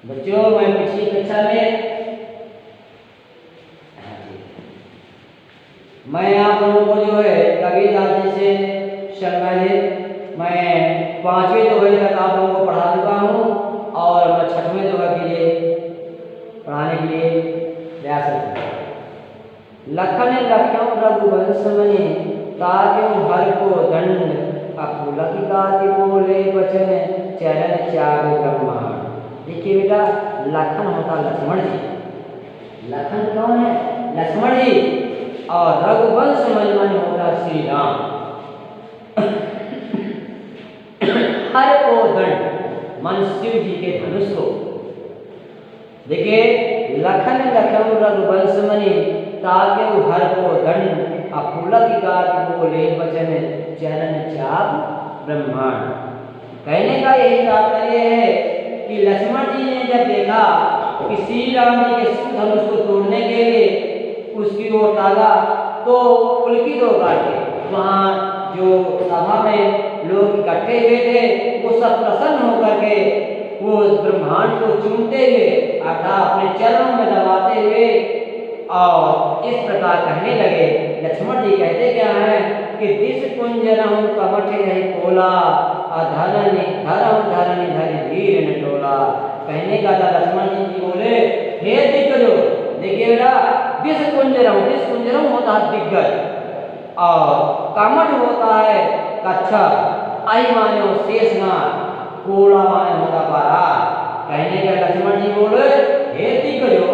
बच्चों मैं पिछली कक्षा में मैं आप लोगों को जो है कबीरदास जी से संबंधित मैं 5वीं दोहे तक आप लोगों को पढ़ा चुका हूँ और मैं 6वें दोहे के लिए पढ़ाने के लिए प्रयास करूँगा। लखन लख्यों रघुवंश मनि ताक्यों हर को दंड अपुलक गाति बोले बचन चरण चार ब्रह्मांड। देखिए बेटा, लखन होता लक्ष्मण जी। लखन कौन है? लक्ष्मण जी। और रघुवंश मनि होता श्री राम। हर को दंड मन शिव जी के धनुष को। देखिए, लखन लखन रघुवंश मनि ताक्यों हर को दंड अपुलक गाति बोले बचन चरण चाप ब्रह्मांड। कहने का यही तात्पर्य है कि लक्ष्मण जी ने जब देखा कि श्री राम जी के शिव धनुष को तोड़ने के लिए उसकी ओर ताका तो पुलकित होकर के वहाँ जो सभा में लोग इकट्ठे हुए थे वो सब प्रसन्न होकर के वो ब्रह्मांड को चूमते हुए अर्थात अपने चरणों में दबाते हुए और इस प्रकार कहने लगे। लक्ष्मण जी कहते क्या है कि दिस कुंजरहु कमठ नहीं कोला धरनी धरि धीर न डोला। कहने का था लक्ष्मण जी बोले, हे दिग्गजो, देखिए बेटा, दिस कुंजरहु होता है दिग्गज और कमठ होता है कच्छप, आई मानो शेषनाग, कोला माने होता बारा। कहने का लक्ष्मण जी बोले, हे दिग्गजो,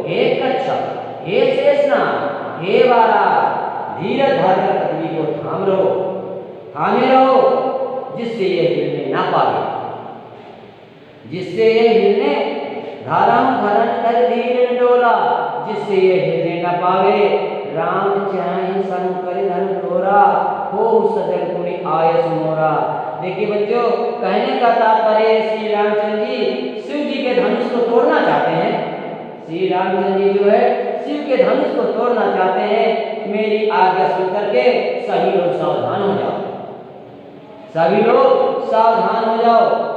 हे कच्छप, हे शेषनाग, हे बारा, धीरज धारकर पृथ्वी को थामे रहो जिससे ये हिलने ना पावे, जिससे ये हिलने धरण धर धीर डोला, जिससे ये हिलने न पावे। राम चाहे शंकर धन तोरा हो सजल पुनि आयस मोरा। देखिए बच्चों, कहने का तात्पर्य श्री रामचंद्र जी शिव जी के धनुष को तोड़ना चाहते हैं। श्री रामचंद्र जी जो है शिव के धनुष को तोड़ना चाहते हैं। मेरी आज्ञा सुन करके सभी लोग सावधान हो जाओ, सभी लोग सावधान हो जाओ।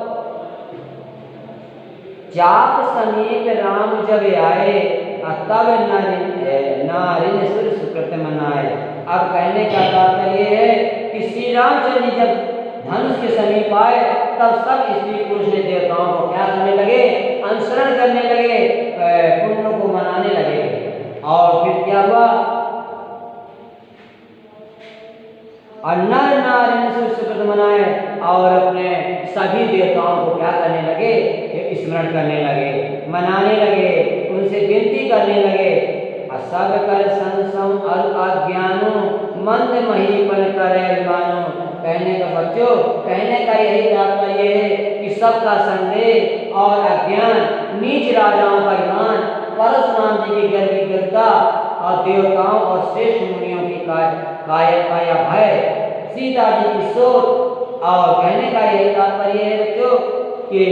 चाप समीप राम जब आए तब नारिन सुर सुकृत मनाए। अब कहने का तात्पर्य है कि श्री रामचंद्र जी जब धनुष के समीप आए तब सब स्त्री पुरुष ने देवताओं को क्या करने लगे? अनुसरण करने लगे, पुण्यों को मनाने लगे। और फिर क्या हुआ? और नर नारी सुकृत मनाए और अपने सभी देवताओं को क्या करने लगे? स्मरण करने लगे, मनाने लगे, उनसे विनती करने लगे। सब कर संसम और अज्ञानो मंद महीपन करे मानो। कहने का बच्चों, कहने का यही तात्पर्य है कि सबका संदेह और अज्ञान, नीच राजाओं का ईमान, परशुराम जी की गर्वी गर्दा और देवताओं और श्रेष्ठ मुनियों की कायरता या भय, सीता जी की सोच। और कहने का यही तात्पर्य है बच्चों कि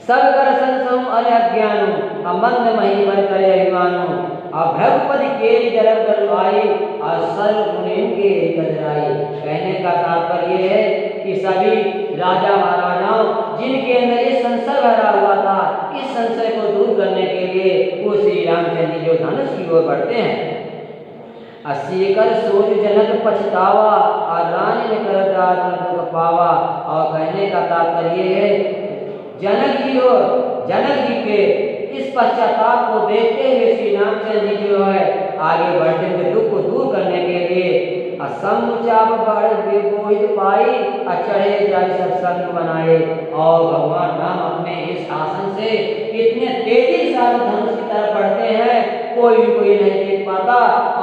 सब कर संसम अज्ञानो अमंद मही बन करे अभिमानो अभ्रगपति केरी जरब गलवाई और सर्व मुनि के गजराई। कहने का तात्पर्य है कि सभी राजा महाराजाओं जिनके अंदर ये संशय भरा हुआ था, इस संशय को दूर करने के लिए वो श्री रामचंद्र जी जो धनुष की ओर बढ़ते हैं। अस्सी कर सोच जनक पछतावा और रानी ने कर दुख पावा। और कहने का तात्पर्य है जनक जी के इस पश्चाताप को देखते हुए श्री रामचंद्र जी जो है आगे बढ़ते हुए दुख को दूर करने के लिए असमुचाप बढ़ विबोहित पाई अचढ़े जाय सत्संग बनाए। और भगवान राम अपने इस आसन से इतने तेजी से धनुष की तरफ बढ़ते हैं, कोई नहीं देख पाता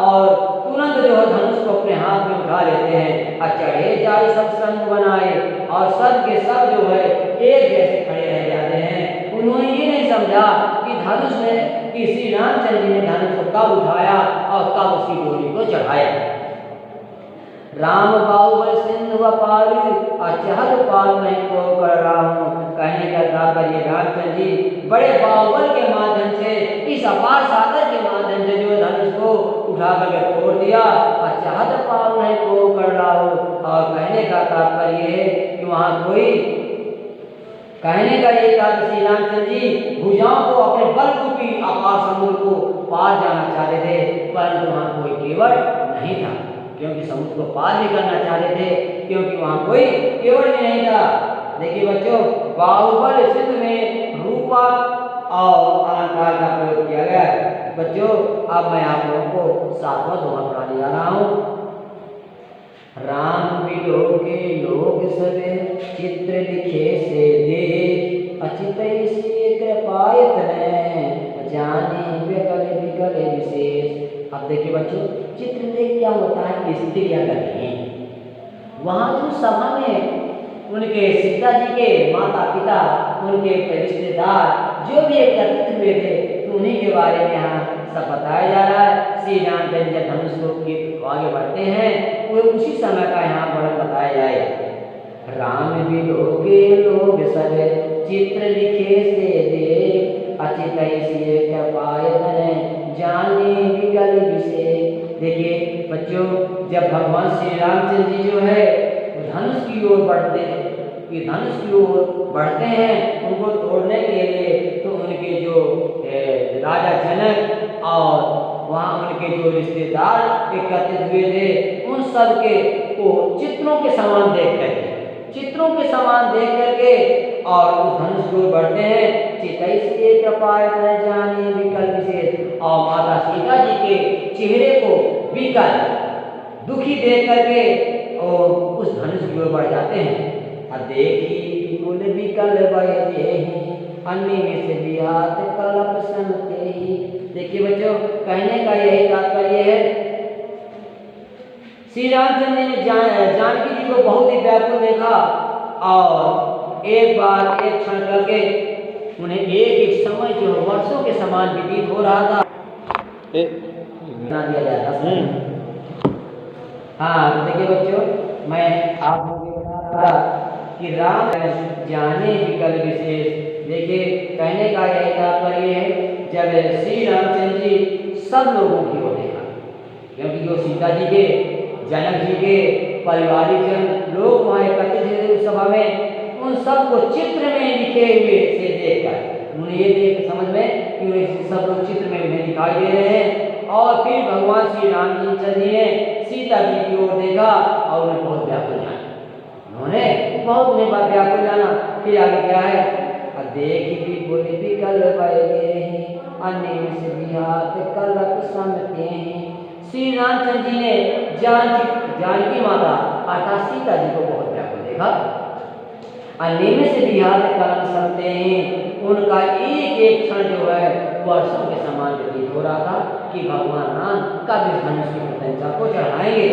और तुरंत जो है धनुष को अपने हाथ में उठा लेते हैं। अचढ़े जाय सत्संग बनाए और सब के सब जो है एक जैसे खड़े रह जाते हैं। उन्होंने ये नहीं समझा कि धनुष ने कि श्री रामचंद्र जी ने धनुष को कब उठाया और कब उसकी डोरी को चढ़ाया। राम बाहुबल सिंधु अपार अचहत पाल नहीं को कर रहा हूँ। कहने का तात्पर्य रामचंद्र जी बड़े बाहुबल के माध्यम से, इस अपार सागर के माध्यम से जो धनुष को उठा करके तोड़ दिया। अचहत पाल नहीं को कर रहा हूँ। और कहने का तात्पर्य है कि वहाँ कोई कहने का ये था कि श्री रामचंद्र जी भुजाओं को अपने बल रूपी अपार समुद्र को पार जाना चाहते थे, परंतु वहाँ कोई केवट नहीं था, क्योंकि समुद्र को पार भी करना चाहते थे, क्योंकि वहाँ कोई केवट भी नहीं था। देखिए बच्चों, बाहुबल सिद्ध में रूपा और अलंकार का प्रयोग किया गया है। बच्चों, अब मैं आप लोगों को 7वां दोहा पढ़ाने जा रहा हूँ। राम बिलो के लोग सबे चित्र लिखे से देख, अचित से कृपायत ने जाने विकल विकल विशेष। अब देखिए बच्चों, चित्र देख क्या होता है, स्त्रियां करती हैं। वहाँ जो सभा में उनके सीता जी के माता पिता, उनके रिश्तेदार जो भी एकत्रित हुए थे, तो उन्हीं के बारे में यहाँ सब बताया जा रहा है। श्री रामचंद्र जब धनुष को आगे बढ़ते हैं, वो उसी समय का यहाँ वर्णन बताया जाए। राम बिलोगे लोग सब चित्र लिखे से देख, अचित से कृपायत जाने विकल विशेष। देखिए बच्चों, जब भगवान श्री रामचंद्र जी जो है धनुष की ओर बढ़ते हैं, कि धनुष की ओर बढ़ते हैं उनको तोड़ने के लिए, तो उनके जो राजा जनक और वहाँ उनके जो रिश्तेदार एकत्रित हुए थे, उन सब के को चित्रों के समान देख करके और उस धनुष की ओर बढ़ते हैं। चितई से कृपायत जाने विकल विशेष, और माता सीता जी के चेहरे को विकल दुखी देख करके और उस धनुष की ओर बढ़ जाते हैं। देखी विपुल विकल वैदेही, अन्य में से बिहात कलप समते ही। देखिए बच्चों, कहने का यही तात्पर्य है, श्री रामचंद्र जी ने जानकी जी को बहुत ही व्याकुल देखा, और एक बार एक क्षण करके उन्हें एक समय जो वर्षों के समान व्यतीत हो रहा था, बना दिया जाता। हाँ, तो देखिए बच्चों, मैं आप लोगों को बता रहा था कि राम जाने विकल विशेष। देखिए, कहने का यही तात्पर्य है, जब श्री रामचंद्र जी सब लोगों की ओर देखा, क्योंकि जो सीता जी के, जनक जी के पारिवारिक जन लोग वहाँ एकत्रित थे उस सभा में, उन सबको चित्र में लिखे हुए से देखकर उन्हें ये देख समझ में कि सब लोग चित्र में उन्हें दिखाई दे रहे हैं। और फिर भगवान श्री रामचंद्र जी ने सीता जी की ओर देखा और उन्हें बहुत व्याकुल जाना, उन्होंने बहुत व्याकुल जाना। फिर आगे क्या है, देख भी बोले विकल वैदेही, अन्य से बिहात कलप समते हैं। श्री रामचंद्र जी ने जानकी माता अर्थात सीता जी को बहुत व्याकुल देखा, अन्य से बिहात कलप समते हैं। उनका एक एक क्षण जो है वर्षों के समान व्यतीत हो रहा था कि भगवान राम कब इस धनुष की प्रशंसा को चढ़ाएंगे।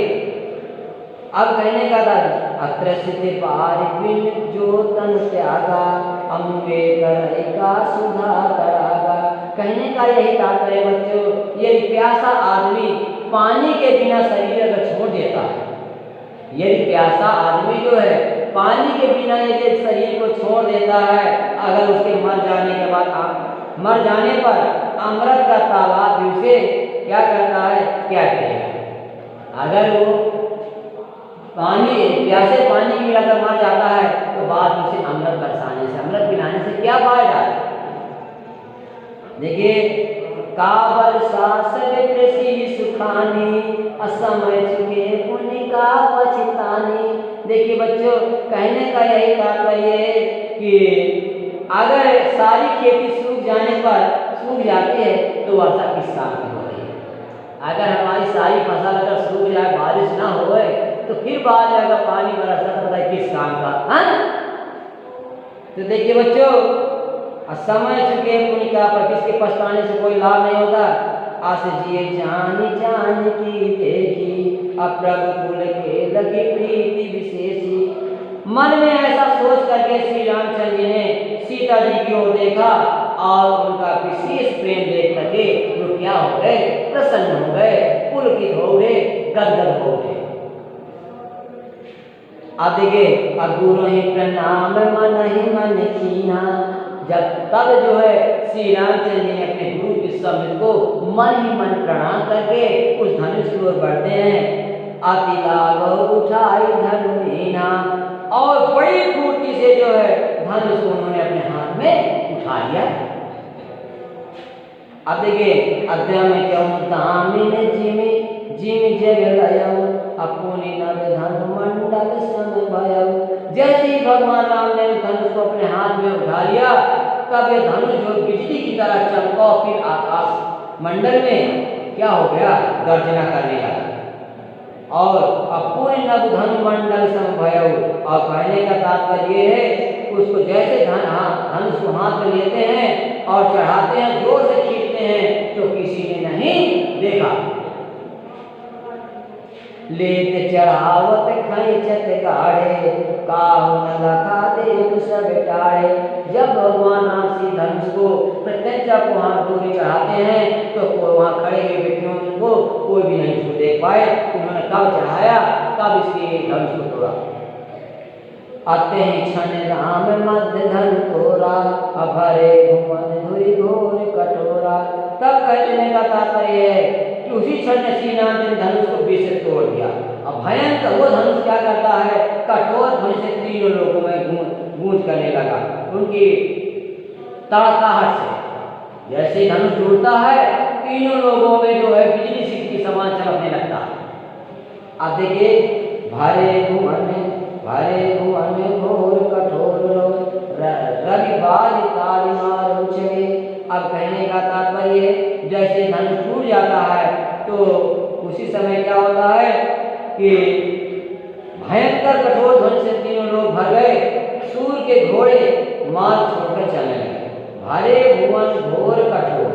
अब कहने का था, अत्र सिद्धि पारिपिन जो तन त्यागा, अम्बे का सुधा करागा। कहने का यही तात्पर्य बच्चों, ये प्यासा आदमी पानी के बिना शरीर अगर छोड़ देता है, ये प्यासा आदमी जो है पानी के बिना यदि शरीर को छोड़ देता है, अगर उसके मर जाने पर अमृत का तालाब भी उसे क्या करता है, क्या करेगा। अगर वो प्यासे पानी की अगर मर जाता है, तो बाद में उसे अमृत बरसाने से, अमृत पिलाने से क्या फायदा। देखिए, काबर सासर कृषि सुखानी, असमय चुके पुण्य का पछतानी। देखिए बच्चों, कहने का यही तात्पर्य है कि अगर सारी खेती सूख जाती है, तो वर्षा किस काम की हो रही है। अगर हमारी सारी फसल अगर सूख जाए, बारिश ना हो, तो फिर बाद में अगर पानी बरसता है किस काम का। हाँ, तो देखिए बच्चों, समय चुके पुण्य का, पर किसके पछताने से कोई लाभ नहीं होता। आस जिए जान की देखी, अप्रभु कुल के लगी प्रीति विशेषी। मन में ऐसा सोच करके श्री रामचंद्र जी ने सीता जी की ओर देखा और उनका विशेष प्रेम देख करके वो क्या हो गए, प्रसन्न हो गए, पुलकित हो गए, गदगद हो गए। अब देखिए, अब गुरु ही प्रणाम मन ही मन कीना। जब तब जो है श्री रामचंद्र जी ने अपने गुरु के शब्द को मन ही मन प्रणाम करके उस धनुष की ओर बढ़ते हैं। अति लागो उठाई धनु मीना, और बड़ी फुर्ती से जो है धनुष को उन्होंने अपने हाथ में उठा लिया। अब देखिए अध्याय में क्या दामिन जिमी जिमी जग लयऊ अपनी नव धन मंडल सम भयऊ। जैसे ही भगवान राम ने उस धनुष को अपने हाथ में उठा लिया तब ये धनुष जो बिजली की तरह चमका, फिर आकाश मंडल में क्या हो गया, गर्जना करने लगा। और अपनी नव धन मंडल सम भयऊ, और कहने का तात्पर्य ये है उसको जैसे धनुष को हाथ में लेते हैं और चढ़ाते हैं, जोर से खींचते हैं तो किसी ने नहीं देखा। लेते चढ़ावत खैचत गाढ़े काहू न लखा देव सब टाढ़े। जब भगवान राम श्री धनुष को प्रत्यंचा को हाथ दूरी चढ़ाते हैं तो वहाँ खड़े हुए व्यक्तियों को कोई भी नहीं छू देख पाए उन्होंने कब चढ़ाया, कब इसके धनुष को तोड़ा। अते क्षण राम मध्य धन तोरा अभरे भुवन धुरी घोर कटोरा। तब कहने का तात्पर्य है कि उसी क्षण ने श्री राम ने धनुष को बीच से तोड़ दिया। अब भयंकर वो धनुष क्या करता है, कठोर ध्वनि से तीनों लोगों में गूंज करने लगा, उनकी तड़काहट से। जैसे धनुष टूटता है तीनों लोगों में जो है बिजली की समान चमकने लगता है। अब देखिए भरे भुवन घोर कठोर रविबाज तारी मार उछले। अब कहने का तात्पर्य जैसे धनुष टूट जाता है तो उसी समय क्या होता है कि भयंकर कठोर ध्वनि से तीनों लोग भर गए, सूर के घोड़े मार्ग छोड़कर चलने लगे। भरे भुवन घोर कठोर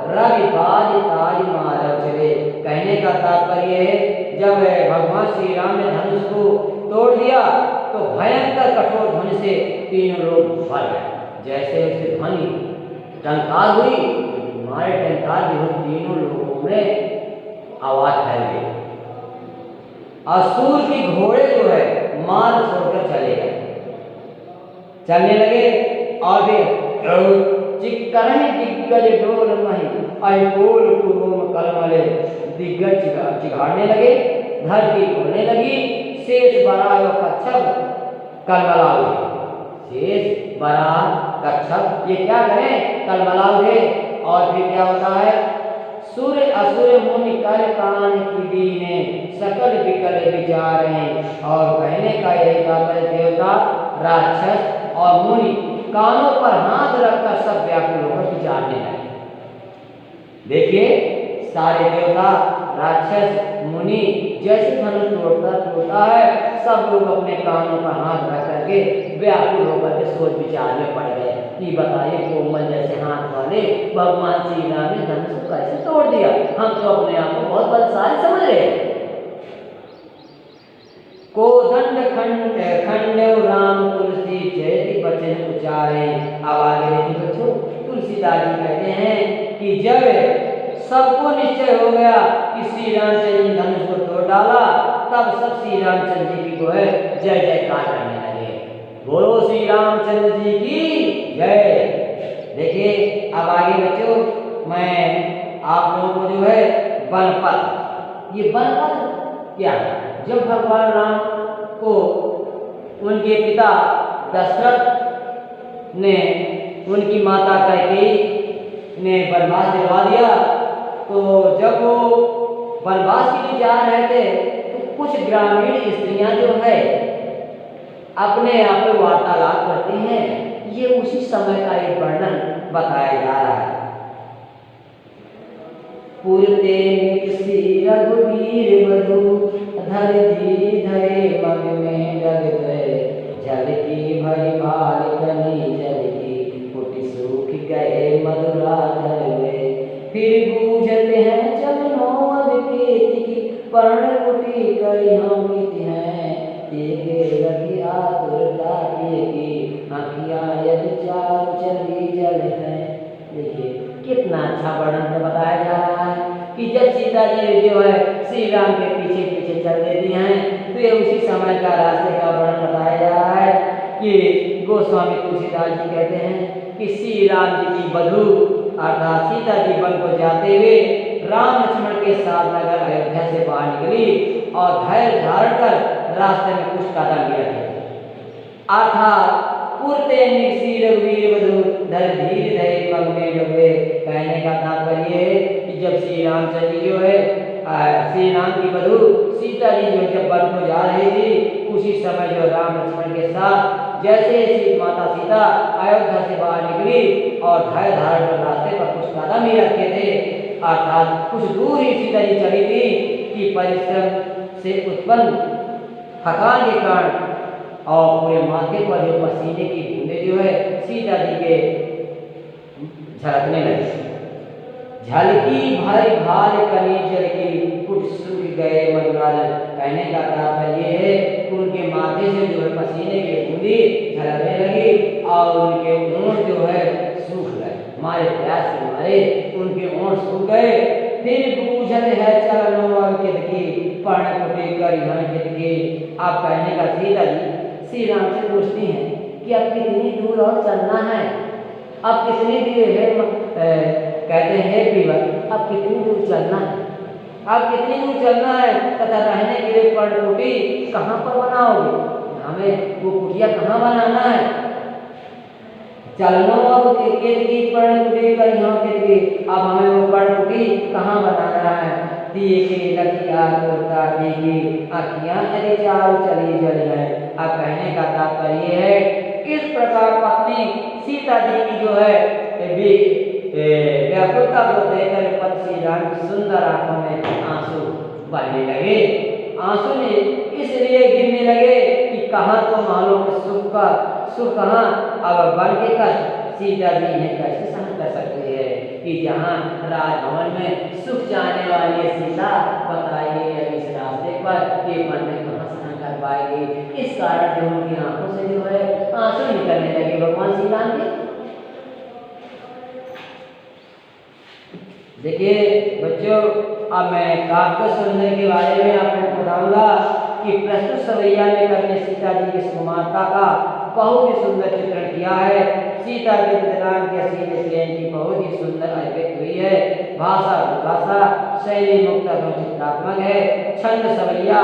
रविबाज तारी मार उछले। कहने का तात्पर्य है जब भगवान श्री राम ने धनुष को तोड़ दिया तो भयंकर कठोर ध्वनि से तीनों लोग भर गए। जैसे उसकी ध्वनि टंकार हुई, हमारे टंकार भी हुई, तीनों लोगों में आवाज फैल गई। असुर के घोड़े जो है मार्ग छोड़कर चले चलने लगे। और फिर चिक्करहि दिग्गज डोल मही अयपोल कुरोम कलमले। दिग्गज चिघाड़ने लगे, धरती उड़ने लगी, शेष बराह कच्छप कलमला उठे। शेष बराह कच्छप ये क्या करें, कलमला उठे। और फिर क्या होता है, सूर्य असुर मुनि कर कान की दीने सकल विकल विचारे। और कहने का यही तात्पर्य देवता राक्षस और मुनि कानों पर हाथ रखकर सब व्याकुल होकर विचारने लगे। देखिए सारे देवता राक्षस मुनि जैसे धनुष टूटता है सब लोग अपने कानों पर हाथ रख करके व्याकुल होकर के सोच विचार में पड़ गए कि बताइए कोमल जैसे हाथ वाले भगवान श्री राम ने धनुष को कैसे तोड़ दिया, हम तो अपने आप को बहुत बलशाली समझ रहे हैं। कोदंड खंड राम तुलसी जयति वचन उचारे। अब आगे देखिए बच्चों, तुलसीदास जी कहते हैं कि जब सबको निश्चय हो गया कि श्री रामचंद्र जी धनुष को तोड़ डाला तब सब श्री रामचंद्र जी की जो है जय जयकार करने लगे। बोलो श्री रामचंद्र जी की जय। देखिए अब आगे बच्चों मैं आप लोगों को जो है बनपद, ये बनपद क्या है, जब भगवान राम को उनके पिता दशरथ ने उनकी माता कैकेयी ने वनवास दिलवा दिया तो जब वो वनवास के लिए जा रहे थे तो कुछ ग्रामीण स्त्रियां जो है अपने आप में वार्तालाप करती हैं। ये उसी समय का एक वर्णन बताया जा रहा है। पुरते निकसी रघुवीर वधु धर धी धरे मग में जग गए। जल की भरी भाल कनी जल की कुटी सूख गए मधुरा धर गए। फिर बूझते हैं चरणों अभिकेत की पर्ण कुटी करी हम गीत हैं। तेगे लगी आतुरता की आँखियाँ यदि चार चली जल है। देखिए कितना अच्छा वर्णन बताया जा रहा है कि जब सीता जी जो है श्री राम के पीछे पीछे चल देती हैं तो ये उसी समय का रास्ते का वर्णन बताया जा रहा है कि गोस्वामी तुलसीदास जी कहते हैं कि श्री राम जी की वधू अर्थात सीता जी वन को जाते हुए राम लक्ष्मण के साथ नगर अयोध्या से बाहर निकली और धैर्य धारण कर रास्ते में कुछ कदम भी रखे अर्थात पूर्ते निसी रघुवीर वधु धर धीर धरे पग में डूबे। कहने का तात्पर्य है कि जब श्री रामचंद्र जी जो है श्री राम की वधु सीता जी जो जब वन को जा रही थी उसी समय जो राम लक्ष्मण के साथ जैसे श्री माता सीता अयोध्या से बाहर निकली और धैर्य धारण कर रास्ते पर कुछ कदम ही रखे थे अर्थात कुछ दूर ही सीता जी चली थी कि परिश्रम से उत्पन्न थकान के कारण और पूरे माथे पर जो पसीने की बूंदें जो है सीता जी के झलकने लगी। झलकी भर भाल कली जल की कुट सूख गए मधुराजन। कहने का तात्पर्य है कि उनके माथे से जो है पसीने की बूंदी झलकने लगी और उनके होंठ जो है सूख गए, मारे प्यास के मारे उनके होंठ सूख गए। फिर पूछत है चलो अब कितकी पर्ण कुटी कर यहाँ कितकी। आप कहने का सीता जी श्री राम से पूछती हैं कि अब कितनी दूर और चलना है, अब कितनी दूर है कहते हैं प्रियवर अब कितनी दूर चलना है, अब कितनी दूर चलना है तथा रहने के लिए पर्णकुटी कहाँ पर बनाओगे, हमें वो कुटिया कहाँ बनाना है। चलनो अब की पर्णकुटी कर यहाँ कितकी, अब हमें वो पर्णकुटी कहाँ बनाना है। दिए के लकिया तोता की आखियाँ यदि चारों चली जल है। अब कहने का तात्पर्य है किस प्रकार पत्नी सीता जी की जो है व्याकुलता को देखकर पति श्री राम की सुंदर आंखों में आंसू बहने लगे। आंसू ने इसलिए गिरने लगे कि कहाँ तो महलों के सुख कहाँ अब बन के कष्ट सीता जी ने कैसे सहन कर सकती है कि जहाँ राजभवन में सुख चाहने वाली सीता बताइए अब इस रास्ते पर ये मन में कहाँ सहन कर पाएगी। इस कारण जो उनकी आंखों से जो है आंसू निकलने लगे भगवान श्री राम के। देखिए बच्चों अब मैं काव्य सौंदर्य के बारे में आपको बताऊंगा कि प्रस्तुत सवैया ने अपने सीता जी की सुकुमारता का बहुत ही सुंदर चित्रण किया है। सीता जी विद्यमान के असीम प्रेम की बहुत ही सुंदर अभिव्यक्ति हुई है। भाषा विभाषा शैली मुक्त एवं चित्रात्मक है। छंद सवैया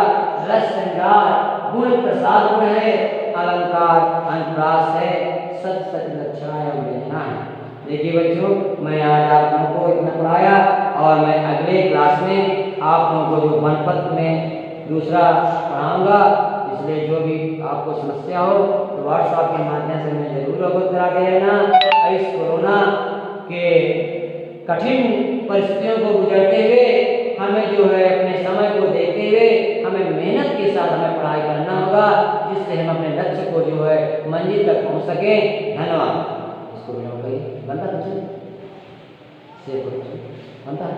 रस श्रृंगार गुण प्रसाद गुण है। अलंकार अनुप्रास है। सच सच लक्षणा एवं व्यंजना है। देखिए बच्चों मैं आज आप लोगों को इतना पढ़ाया और मैं अगले क्लास में आप लोगों को जो वनपत्र में दूसरा पढ़ाऊंगा, इसलिए जो भी आपको समस्या हो तो व्हाट्सएप के माध्यम से मैं जरूर अवगत करा के रहना। इस कोरोना के कठिन परिस्थितियों को गुजरते हुए हमें जो है अपने समय को देखते हुए हमें मेहनत के साथ हमें पढ़ाई करना होगा, जिससे हम अपने लक्ष्य को जो है मंजिल तक पहुँच सकें। धन्यवाद। बनता है बनता है।